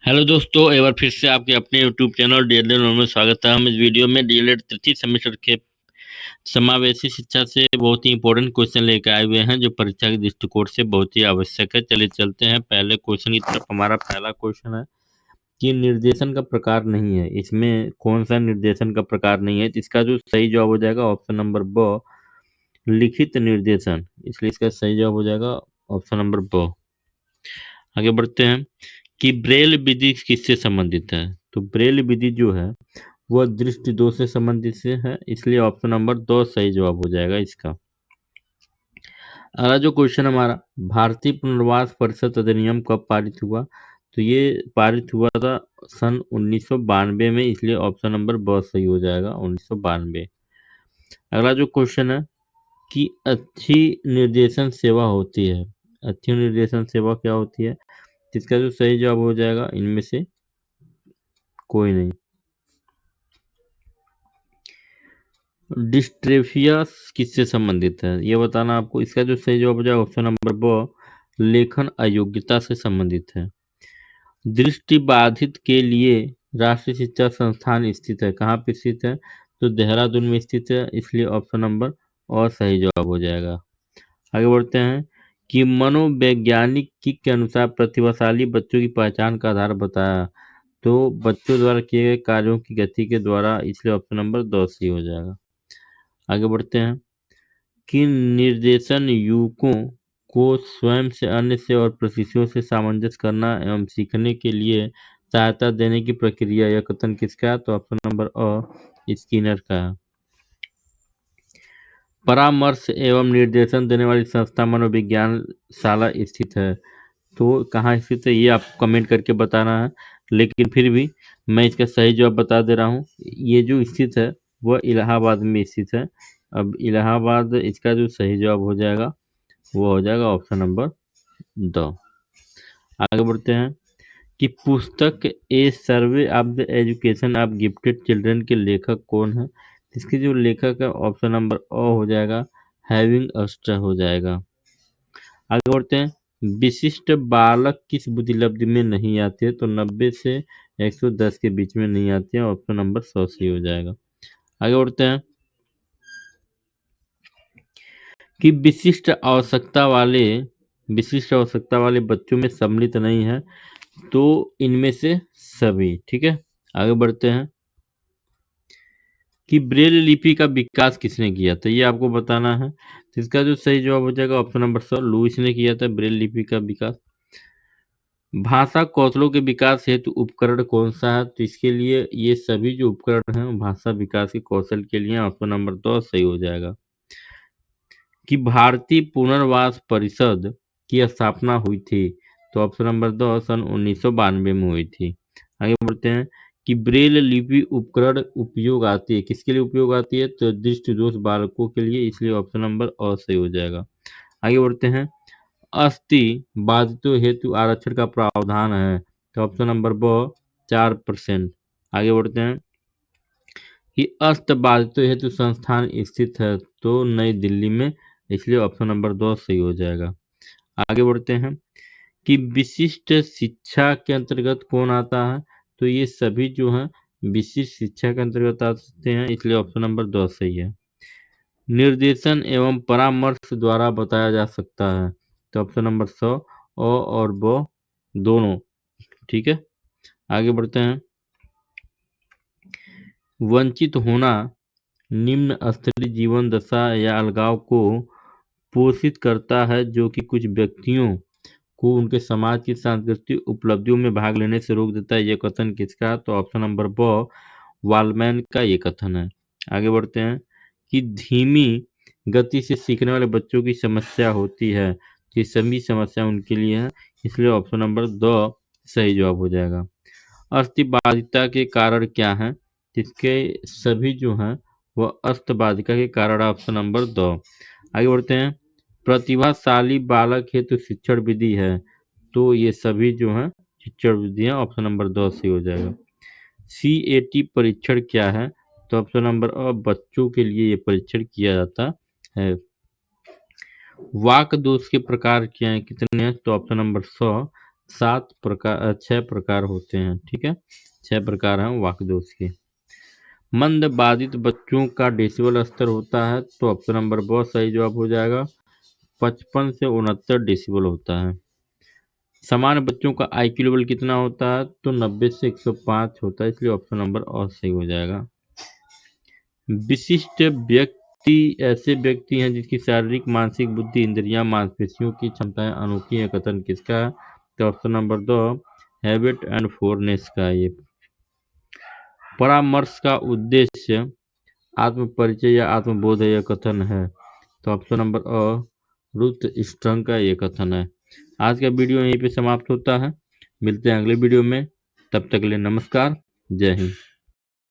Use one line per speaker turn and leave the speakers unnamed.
Hello दोस्तों, एक बार फिर से आपके अपने यूट्यूब चैनल डीएलएड में स्वागत है। हम इस वीडियो में डीएलएड तृतीय सेमेस्टर के समावेशी शिक्षा से बहुत ही इंपॉर्टेंट क्वेश्चन लेकर आए हुए हैं, जो परीक्षा के दृष्टिकोण से बहुत ही आवश्यक है। चलिए चलते हैं पहले क्वेश्चन की तरफ। हमारा पहला क्वेश्चन है कि निर्देशन का प्रकार नहीं है, इसमें कौन सा निर्देशन का प्रकार नहीं है। तो इसका जो सही जवाब हो जाएगा ऑप्शन नंबर ब, लिखित निर्देशन। इसलिए इसका सही जवाब हो जाएगा ऑप्शन नंबर ब। आगे बढ़ते हैं कि ब्रेल विधि किससे संबंधित है। तो ब्रेल विधि जो है वह दृष्टि दोष से संबंधित से है, इसलिए ऑप्शन नंबर दो सही जवाब हो जाएगा इसका। अगला जो क्वेश्चन हमारा, भारतीय पुनर्वास परिषद अधिनियम कब पारित हुआ। तो ये पारित हुआ था सन 1992 में, इसलिए ऑप्शन नंबर ब सही हो जाएगा 1992। अगला जो क्वेश्चन है कि अच्छी निर्देशन सेवा होती है। अच्छी निर्देशन सेवा क्या होती है। इसका जो सही जवाब हो जाएगा इनमें से कोई नहीं। डिस्ट्रेफिया किससे संबंधित है ये बताना आपको। इसका जो सही जवाब हो जाएगा ऑप्शन नंबर ब, लेखन अयोग्यता से संबंधित है। दृष्टि बाधित के लिए राष्ट्रीय शिक्षा संस्थान स्थित है, कहाँ पे स्थित है। तो देहरादून में स्थित है, इसलिए ऑप्शन नंबर और सही जवाब हो जाएगा। आगे बढ़ते हैं कि मनोवैज्ञानिक के अनुसार प्रतिभाशाली बच्चों की पहचान का आधार बताया। तो बच्चों द्वारा किए गए कार्यों की गति के द्वारा, इसलिए ऑप्शन नंबर दो सही हो जाएगा। आगे बढ़ते हैं कि निर्देशन युवकों को स्वयं से, अन्य से और परिस्थितियों से सामंजस्य करना एवं सीखने के लिए सहायता देने की प्रक्रिया, यह कथन किसका है। तो ऑप्शन नंबर अ स्किनर का है। परामर्श एवं निर्देशन देने वाली संस्था मनोविज्ञान शाला स्थित है। तो कहाँ स्थित है ये आपको कमेंट करके बताना है, लेकिन फिर भी मैं इसका सही जवाब बता दे रहा हूँ। ये जो स्थित है वह इलाहाबाद में स्थित है। अब इलाहाबाद, इसका जो सही जवाब हो जाएगा वो हो जाएगा ऑप्शन नंबर दो। आगे बढ़ते हैं कि पुस्तक a survey of the education of gifted children के लेखक कौन है। इसके जो लेखक है ऑप्शन नंबर ओ हो जाएगा, हैविंग अस्टर हो जाएगा। आगे बढ़ते हैं, विशिष्ट बालक किस बुद्धिलब्धि में नहीं आते हैं। तो 90 से 110 के बीच में नहीं आते हैं, ऑप्शन नंबर 100 सही हो जाएगा। आगे बढ़ते हैं कि विशिष्ट आवश्यकता वाले बच्चों में सम्मिलित नहीं है। तो इनमें से सभी, ठीक है। आगे बढ़ते हैं कि ब्रेल लिपि का विकास किसने किया था, ये आपको बताना है। तो इसका जो सही जवाब हो जाएगा ऑप्शन नंबर 100, लुईस ने किया था ब्रेल लिपि का विकास। भाषा कौशलों के विकास हेतु उपकरण कौन सा है। तो इसके लिए ये सभी जो उपकरण हैं वो भाषा विकास के कौशल के लिए, ऑप्शन नंबर 2 सही हो जाएगा। कि भारतीय पुनर्वास परिषद की स्थापना हुई थी। तो ऑप्शन नंबर 2 सन 1992 में हुई थी। आगे बढ़ते हैं कि ब्रेल लिपि उपकरण उपयोग आती है, किसके लिए उपयोग आती है। तो दृष्टि दोष बालकों के लिए, इसलिए ऑप्शन नंबर अ सही हो जाएगा। आगे बढ़ते हैं, अस्थि बाधितों हेतु आरक्षण का प्रावधान है। तो ऑप्शन नंबर ब 4%। आगे बढ़ते हैं कि अस्त बाधितों हेतु संस्थान स्थित है। तो नई दिल्ली में, इसलिए ऑप्शन नंबर 2 सही हो जाएगा। आगे बढ़ते हैं कि विशिष्ट शिक्षा के अंतर्गत कौन आता है। तो ये सभी जो हैं विशिष्ट शिक्षा के अंतर्गत आते हैं, इसलिए ऑप्शन नंबर 2 सही है। निर्देशन एवं परामर्श द्वारा बताया जा सकता है। तो ऑप्शन नंबर 100 अ और ब दोनों, ठीक है। आगे बढ़ते हैं, वंचित होना निम्न स्तरीय जीवन दशा या अलगाव को पोषित करता है, जो कि कुछ व्यक्तियों को उनके समाज की सांस्कृतिक उपलब्धियों में भाग लेने से रोक देता है। यह कथन किसका है। तो ऑप्शन नंबर ब वालमैन का ये कथन है। आगे बढ़ते हैं कि धीमी गति से सीखने वाले बच्चों की समस्या होती है। ये सभी समस्या उनके लिए है, इसलिए ऑप्शन नंबर 2 सही जवाब हो जाएगा। अस्थिबाधिता के कारण क्या है। इसके सभी जो हैं वह अस्थबाधिका के कारण, ऑप्शन नंबर 2। आगे बढ़ते हैं, प्रतिभाशाली बालक हेतु शिक्षण विधि है। तो ये सभी जो हैं शिक्षण विधि है, ऑप्शन नंबर 2 सही हो जाएगा। CAT परीक्षण क्या है। तो ऑप्शन नंबर अ बच्चों के लिए ये परीक्षण किया जाता है। वाक दोष के प्रकार क्या हैं, कितने हैं। तो ऑप्शन नंबर 100 छह प्रकार होते हैं। ठीक है, 6 प्रकार हैं वाक्य दोष के। मंद बाधित बच्चों का डेसिबल स्तर होता है, तो ऑप्शन नंबर बहुत सही जवाब हो जाएगा। 55 से 69 डेसिबल होता है। सामान्य बच्चों का IQ लेवल कितना होता है, तो 90 से 105 होता है, इसलिए ऑप्शन नंबर और सही हो जाएगा। विशिष्ट व्यक्ति ऐसे व्यक्ति हैं जिसकी शारीरिक, मानसिक, बुद्धि, इंद्रियां, मांसपेशियों की क्षमताएं अनोखी हैं। कथन किसका है, तो ऑप्शन नंबर 2 हैबिट एंड फोरनेस का है ये। परामर्श का उद्देश्य आत्म परिचय या आत्मबोध है, यह कथन है, तो ऑप्शन नंबर रुथ स्ट्रंग का ये कथन है। आज का वीडियो यहीं पे समाप्त होता है, मिलते हैं अगले वीडियो में, तब तक के लिए नमस्कार, जय हिंद।